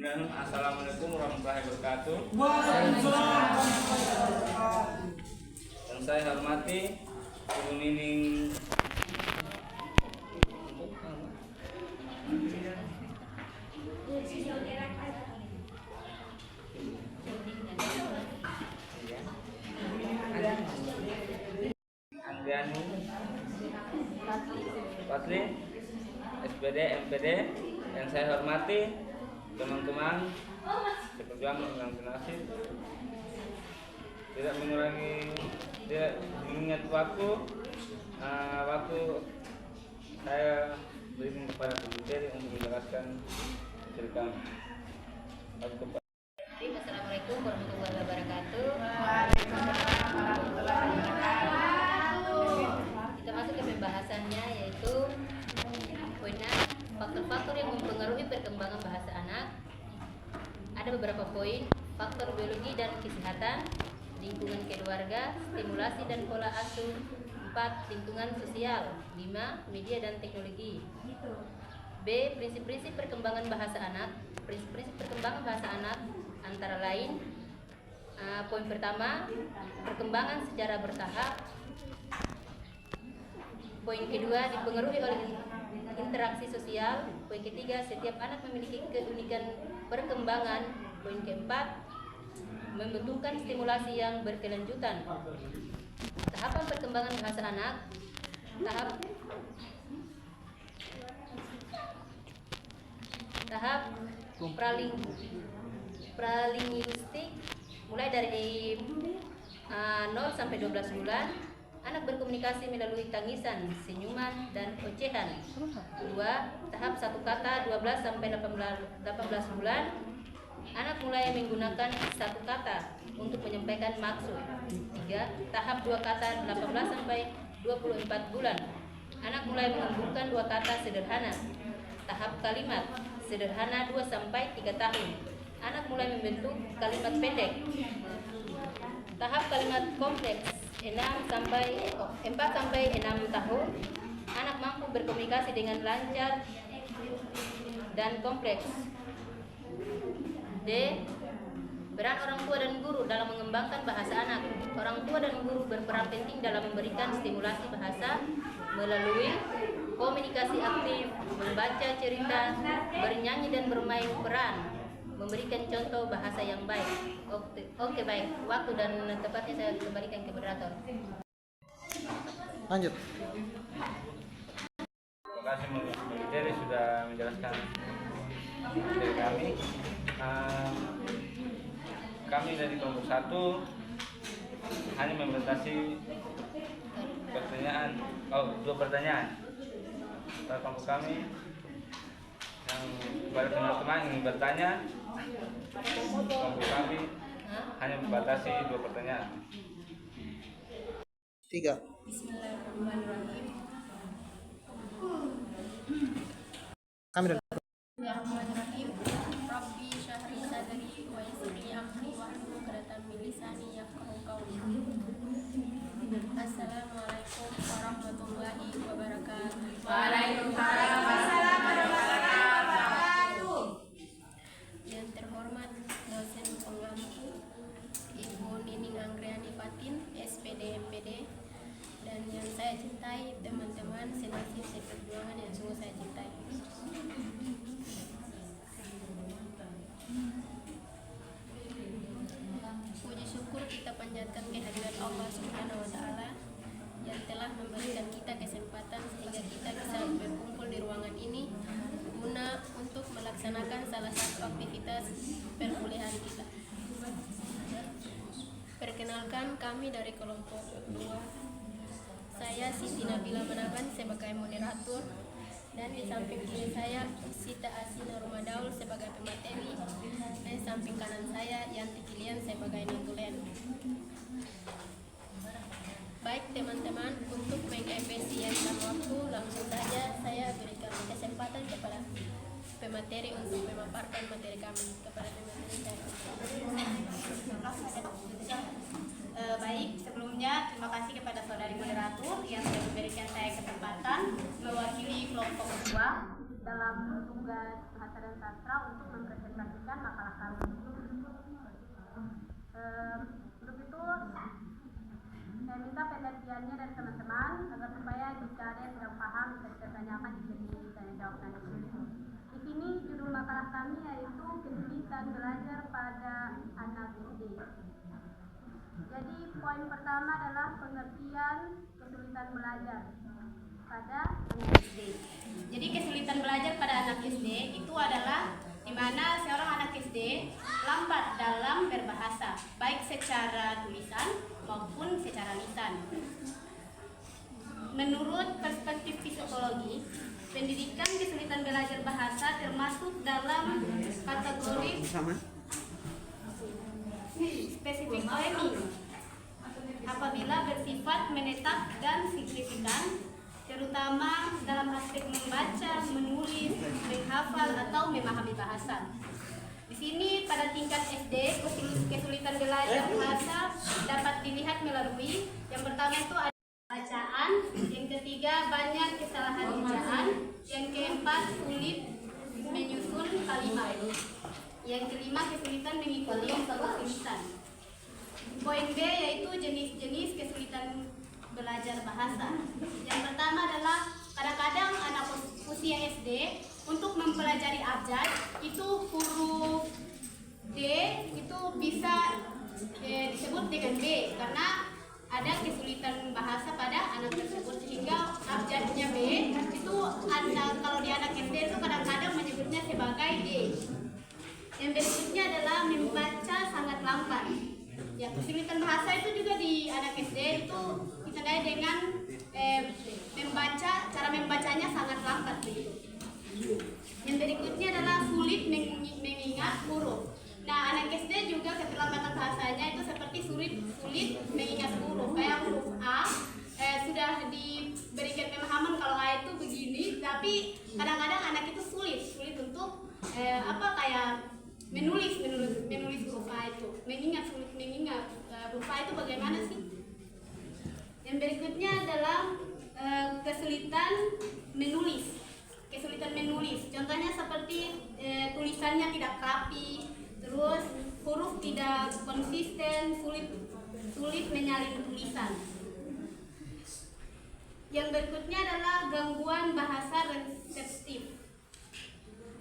Assalamualaikum warahmatullahi wabarakatuh. Waalaikumsalam warahmatullahi wabarakatuh. Yang saya hormati Ibu Nining Andriani Patli SPD MPD. Yang saya hormati teman-teman seperjuangan organisasi, tidak mengurangi mengingat waktu saya berikan kepada Bu Teri untuk menjelaskan cerita. Assalamualaikum warahmatullahi wabarakatuh. Waalaikumsalam warahmatullahi wabarakatuh. Kita masuk ke pembahasannya, yaitu poin faktor-faktor yang mempengaruhi perkembangan bahasa anak. Ada beberapa poin: faktor biologi dan kesehatan, lingkungan keluarga, stimulasi dan pola asuh, 4. Lingkungan sosial, 5. Media dan teknologi. B. Prinsip-prinsip perkembangan bahasa anak. Prinsip-prinsip perkembangan bahasa anak antara lain, poin pertama, perkembangan secara bertahap. Poin kedua, dipengaruhi oleh interaksi sosial. Poin ketiga, setiap anak memiliki keunikan perkembangan. Poin keempat, membutuhkan stimulasi yang berkelanjutan. Tahapan perkembangan bahasa anak. Tahap pralinguistik mulai dari 0 sampai 12 bulan. Anak berkomunikasi melalui tangisan, senyuman, dan ocehan. 2. Tahap satu kata 12 sampai 18 bulan. Anak mulai menggunakan satu kata untuk menyampaikan maksud. 3. Tahap dua kata 18 sampai 24 bulan. Anak mulai menggabungkan dua kata sederhana. Tahap kalimat sederhana 2 sampai 3 tahun. Anak mulai membentuk kalimat pendek. Tahap kalimat kompleks 4 sampai 6 tahun. Anak mampu berkomunikasi dengan lancar dan kompleks. D. Peran orang tua dan guru dalam mengembangkan bahasa anak. Orang tua dan guru berperan penting dalam memberikan stimulasi bahasa melalui komunikasi aktif, membaca cerita, bernyanyi dan bermain peran, memberikan contoh bahasa yang baik. Oke, baik. Waktu dan tempatnya saya kembalikan ke moderator. Lanjut. Terima kasih Bu Teri sudah menjelaskan dari kami. Kami dari kelompok 1 hanya membatasi dua pertanyaan. Para kelompok kami yang kepada teman-teman ingin bertanya, kelompok kami hanya membatasi 2 pertanyaan. 3. Bismillahirrahmanirrahim. Kami dari Bismillahirrahmanirrahim. Rabbi syahri sadri wa yassirli amri wahlul 'uqdatam min lisani yafqahu qawli. Assalamualaikum warahmatullahi wabarakatuh. Waalaikumsalam warahmatullahi wabarakatuh. Yang terhormat dosen pengampu Ibu Nining Angriani Fatin, SPD MPD, dan yang saya cintai teman-teman senasib seperjuangan yang sungguh saya cintai. Puji syukur kita panjatkan kehadirat Allah Subhanahu wa Ta'ala yang telah memberikan kita kesempatan sehingga kita bisa berkumpul di ruangan ini guna untuk melaksanakan salah satu aktivitas perkuliahan kita. Perkenalkan, kami dari kelompok 2. Saya Siti Nabila Manaban sebagai moderator, dan di samping kiri saya Sita Asina Rumadaul sebagai pemateri, dan di samping kanan saya Yanti Kilian sebagai nitulen. Baik teman-teman, untuk mengefisienkan waktu, langsung saja saya berikan kesempatan kepada pemateri untuk memaparkan materi kami. Kepada pemateri saya. Baik, sebelumnya terima kasih kepada saudari moderator yang sudah memberikan saya kesempatan mewakili kelompok 2 dalam tugas bahasa dan sastra untuk mempresentasikan kami yaitu kesulitan belajar pada anak SD. Jadi poin pertama adalah pengertian kesulitan belajar pada anak SD. Jadi kesulitan belajar pada anak SD itu adalah di mana seorang anak SD lambat dalam berbahasa, baik secara tulisan maupun secara lisan. Menurut perspektif psikologi, pendidikan kesulitan belajar bahasa termasuk dalam kategori spesifik learning apabila bersifat menetap dan signifikan, terutama dalam aspek membaca, menulis, menghafal atau memahami bahasa. Di sini pada tingkat SD kesulitan belajar bahasa dapat dilihat melalui yang pertama itu ada bacaan, yang ketiga banyak kesalahan ejaan, yang keempat sulit menyusun kalimat, yang kelima kesulitan mengikuti instruksi lisan. Poin B yaitu jenis-jenis kesulitan belajar bahasa. Yang pertama adalah kadang-kadang anak usia SD untuk mempelajari abjad itu huruf D itu bisa disebut dengan B karena ada kesulitan bahasa pada anak tersebut sehingga abjadnya B itu kalau di anak SD itu kadang-kadang menyebutnya sebagai D. Yang berikutnya adalah membaca sangat lambat. Ya, kesulitan bahasa itu juga di anak SD itu ditandai dengan cara membacanya sangat lambat begitu. Yang berikutnya adalah sulit mengingat huruf. Nah, anak SD juga keterlambatan bahasanya itu seperti sulit mengingat huruf. Kayak huruf A sudah diberikan pemahaman kalau A itu begini, tapi kadang-kadang anak itu sulit untuk kayak menulis huruf A itu, sulit mengingat huruf A itu bagaimana sih? Yang berikutnya adalah kesulitan menulis. Contohnya seperti tulisannya tidak rapi, terus huruf tidak konsisten, sulit menyalin tulisan. Yang berikutnya adalah gangguan bahasa reseptif.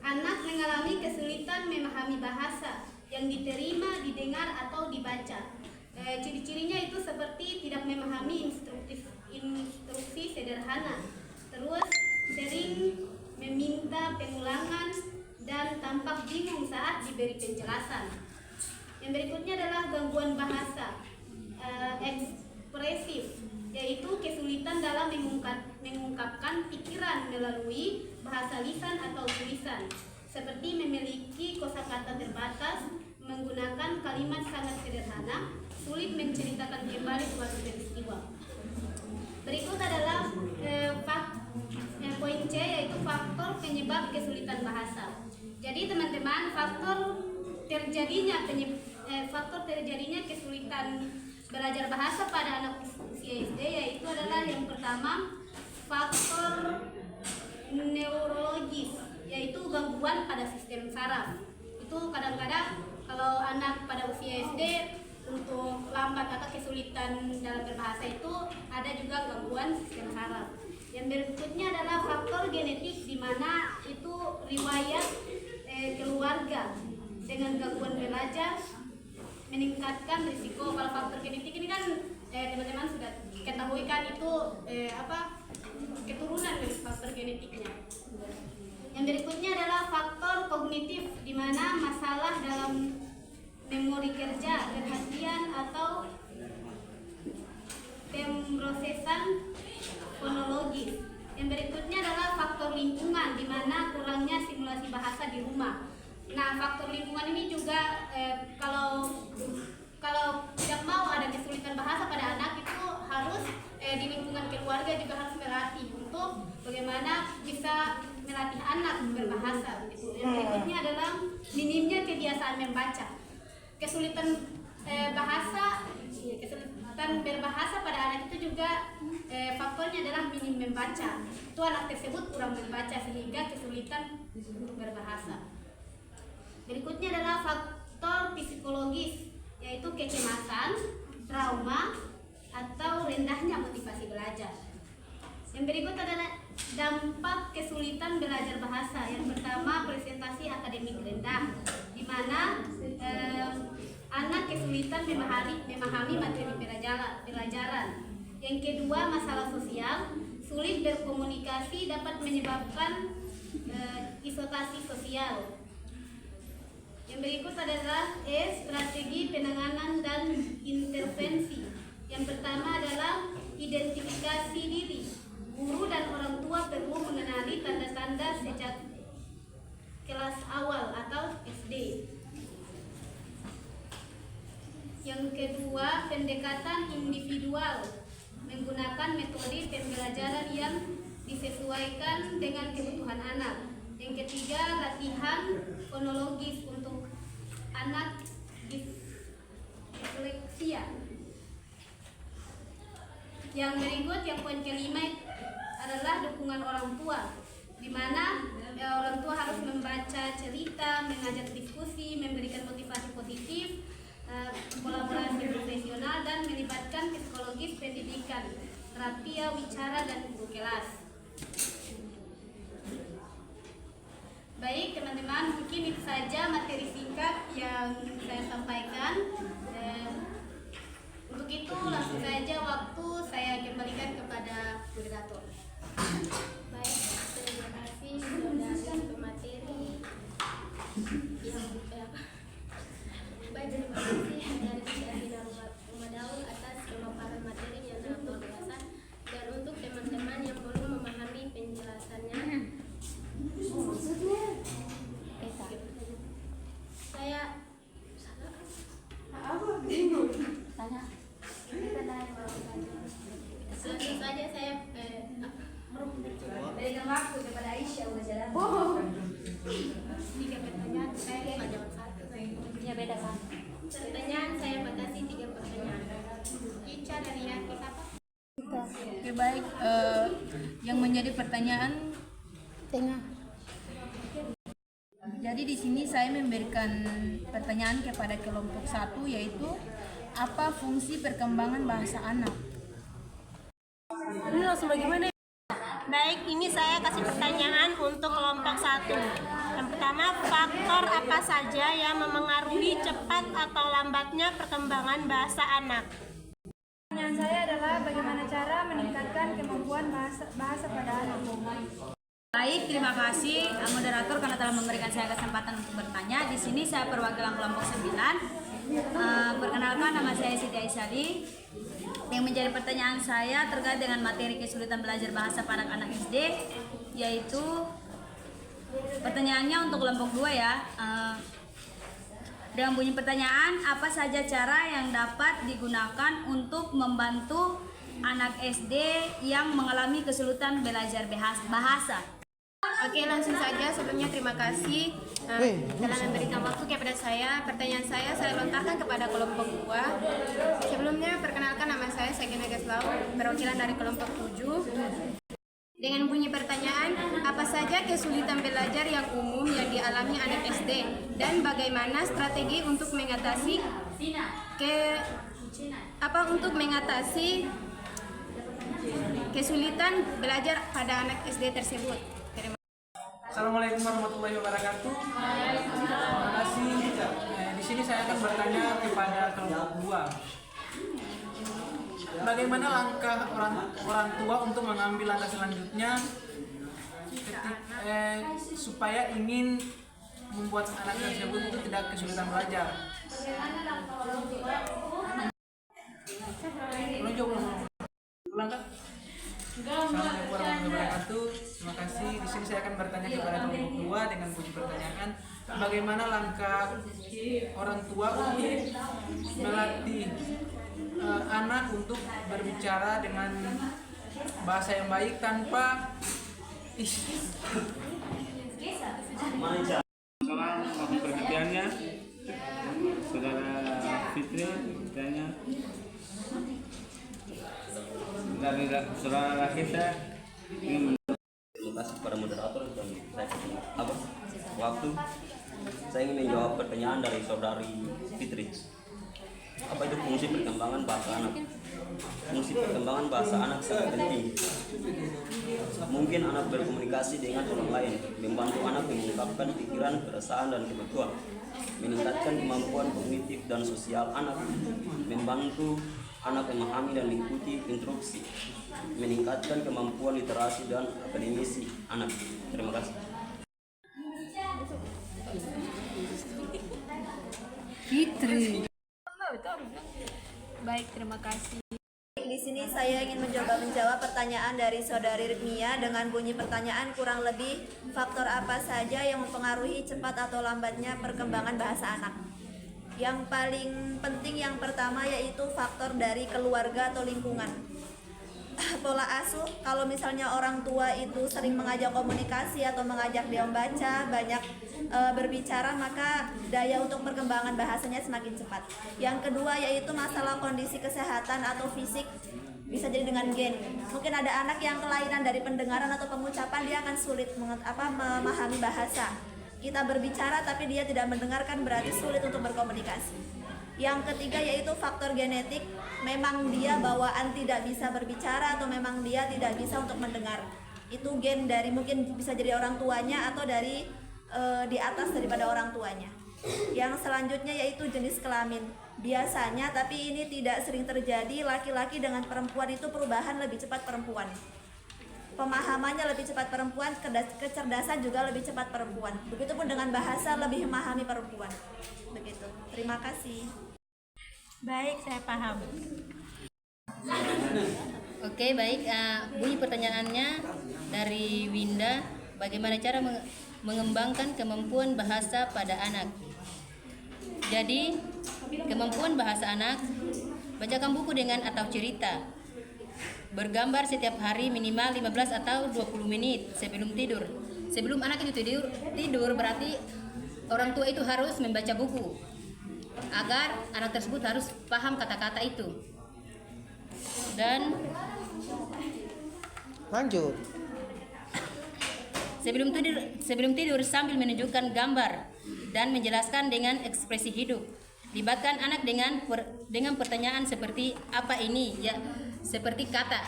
Anak mengalami kesulitan memahami bahasa yang diterima, didengar, atau dibaca. Ciri-cirinya itu seperti tidak memahami instruksi sederhana, terus sering meminta pengulangan, dan tampak bingung saat diberi penjelasan. Yang berikutnya adalah gangguan bahasa ekspresif, yaitu kesulitan dalam mengungkapkan pikiran melalui bahasa lisan atau tulisan, seperti memiliki kosakata terbatas, menggunakan kalimat sangat sederhana, sulit menceritakan kembali suatu peristiwa. Berikut adalah poin C, yaitu faktor penyebab kesulitan bahasa. Jadi teman-teman, faktor terjadinya kesulitan belajar bahasa pada anak usia SD yaitu adalah yang pertama faktor neurologis, yaitu gangguan pada sistem saraf. Itu kadang-kadang kalau anak pada usia SD untuk lambat atau kesulitan dalam berbahasa itu ada juga gangguan sistem saraf. Yang berikutnya adalah faktor genetik, di mana itu riwayat keluarga dengan gangguan belajar meningkatkan risiko. Kalau faktor genetik ini kan teman-teman sudah ketahui kan itu keturunan dari faktor genetiknya. Yang berikutnya adalah faktor kognitif, di mana masalah dalam memori kerja, perhatian, atau pemrosesan fonologis. Yang berikutnya adalah faktor lingkungan, di mana kurangnya simulasi bahasa di rumah. Nah, faktor lingkungan ini juga kalau tidak mau ada kesulitan bahasa pada anak itu harus di lingkungan keluarga juga harus melatih untuk bagaimana bisa melatih anak berbahasa begitu. Yang berikutnya adalah minimnya kebiasaan membaca. Kesulitan berbahasa pada anak itu juga faktornya adalah minim membaca. Itu anak tersebut kurang membaca sehingga kesulitan untuk berbahasa. Berikutnya adalah faktor psikologis, yaitu kecemasan, trauma, atau rendahnya motivasi belajar. Yang berikut adalah dampak kesulitan belajar bahasa. Yang pertama, presentasi akademik rendah, di mana anak kesulitan memahami materi pelajaran. Yang kedua, masalah sosial, sulit berkomunikasi dapat menyebabkan isolasi sosial. Yang berikut adalah strategi penanganan dan intervensi. Yang pertama adalah identifikasi diri. Guru dan orang tua perlu mengenali tanda-tanda sejak kelas awal atau SD. Yang kedua, pendekatan individual, menggunakan metode pembelajaran yang disesuaikan dengan kebutuhan anak. Yang ketiga, latihan fonologis untuk anak disleksia. Yang berikut, yang poin kelima adalah dukungan orang tua, di mana orang tua harus membaca cerita, mengajak diskusi, memberikan motivasi positif, kolaborasi profesional, dan melibatkan psikologis pendidikan, terapia wicara, dan guru kelas. Baik teman-teman, mungkin itu saja materi singkat yang saya sampaikan. Untuk itu langsung saja waktu saya kembalikan kepada moderator. Baik, terima kasih sudah pemateri yang baik, terima kasih dari Asina Rumadaul atas pemaparan materi yang sangat luar biasa. Dan untuk teman-teman yang belum memahami penjelasannya, langsung saja saya Berikan waktu kepada Aisyah udah jalan. 3 pertanyaan, saya jawab 1. Ya beda kan. Pertanyaan saya batasi 3 pertanyaan. Ica dari Yaki apa? Oke, baik. Yang menjadi pertanyaan Tengah. Jadi di sini saya memberikan pertanyaan kepada kelompok 1, yaitu apa fungsi perkembangan bahasa anak? Ini langsung bagaimana? Baik, ini saya kasih pertanyaan untuk kelompok 1. Yang pertama, faktor apa saja yang memengaruhi cepat atau lambatnya perkembangan bahasa anak? Pertanyaan saya adalah bagaimana cara meningkatkan kemampuan bahasa pada anak. Baik, terima kasih moderator karena telah memberikan saya kesempatan untuk bertanya. Di sini saya perwakilan kelompok 9. Perkenalkan, nama saya Siti Aisyadi. Yang menjadi pertanyaan saya terkait dengan materi kesulitan belajar bahasa pada anak SD, yaitu pertanyaannya untuk kelompok 2 ya. Dengan bunyi pertanyaan, apa saja cara yang dapat digunakan untuk membantu anak SD yang mengalami kesulitan belajar bahasa? Oke, langsung saja. Sebelumnya terima kasih telah memberikan waktu kepada saya. Pertanyaan saya lontarkan kepada kelompok 2. Sebelumnya perkenalkan, nama saya Sagina Gaslau, perwakilan dari kelompok 7. Dengan bunyi pertanyaan, apa saja kesulitan belajar yang umum yang dialami anak SD dan bagaimana strategi untuk mengatasi kesulitan belajar pada anak SD tersebut? Assalamualaikum warahmatullahi wabarakatuh. Terima kasih. Di sini saya akan bertanya kepada kelompok 2. Bagaimana langkah orang tua untuk mengambil langkah selanjutnya supaya ingin membuat anak tersebut itu tidak kesulitan belajar? Assalamualaikum warahmatullahi wabarakatuh. Terima kasih. Di sini saya akan bertanya kepada kelompok 2 dengan bunyi pertanyaan, bagaimana langkah orang tua untuk melatih anak untuk berbicara dengan bahasa yang baik tanpa Soal waktu perhatiannya, Saudara Fitri bertanya dari Saudara Rakisa ingin. Terima kasih kepada moderator dan saya kasih waktu. Saya ingin menjawab pertanyaan dari Saudari Fitri. Apa itu fungsi perkembangan bahasa anak? Fungsi perkembangan bahasa anak sangat penting. Mungkin anak berkomunikasi dengan orang lain, membantu anak mengungkapkan pikiran, perasaan, dan kebutuhan, meningkatkan kemampuan kognitif dan sosial anak, membantu anak memahami dan mengikuti instruksi, meningkatkan kemampuan literasi dan akademisi anak. Terima kasih. Baik, terima kasih. Di sini saya ingin mencoba menjawab pertanyaan dari saudari Ritmia dengan bunyi pertanyaan kurang lebih faktor apa saja yang mempengaruhi cepat atau lambatnya perkembangan bahasa anak. Yang paling penting yang pertama yaitu faktor dari keluarga atau lingkungan. Pola asuh, kalau misalnya orang tua itu sering mengajak komunikasi atau mengajak dia membaca, banyak berbicara, maka daya untuk perkembangan bahasanya semakin cepat. Yang kedua yaitu masalah kondisi kesehatan atau fisik, bisa jadi dengan gen. Mungkin ada anak yang kelainan dari pendengaran atau pengucapan, dia akan sulit memahami bahasa. Kita berbicara tapi dia tidak mendengarkan, berarti sulit untuk berkomunikasi. Yang ketiga yaitu faktor genetik, memang dia bawaan tidak bisa berbicara atau memang dia tidak bisa untuk mendengar. Itu gen dari mungkin bisa jadi orang tuanya atau dari di atas daripada orang tuanya. Yang selanjutnya yaitu jenis kelamin. Biasanya, tapi ini tidak sering terjadi, laki-laki dengan perempuan itu perubahan lebih cepat perempuan. Pemahamannya lebih cepat perempuan, kecerdasan juga lebih cepat perempuan. Begitupun dengan bahasa, lebih memahami perempuan. Begitu. Terima kasih. Baik, saya paham. Oke, baik. Bunyi pertanyaannya dari Winda, bagaimana cara mengembangkan kemampuan bahasa pada anak? Jadi, kemampuan bahasa anak, bacakan buku dengan atau cerita. Bergambar setiap hari minimal 15 atau 20 menit sebelum tidur. Sebelum anak itu tidur berarti orang tua itu harus membaca buku agar anak tersebut harus paham kata-kata itu. Dan Lanjut. sebelum tidur sambil menunjukkan gambar dan menjelaskan dengan ekspresi hidup. Libatkan anak dengan pertanyaan seperti apa ini, ya, seperti kata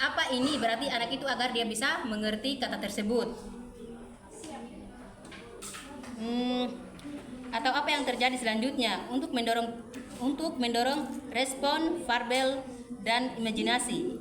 apa ini, berarti anak itu agar dia bisa mengerti kata tersebut. Atau apa yang terjadi selanjutnya untuk mendorong respon verbal dan imajinasi.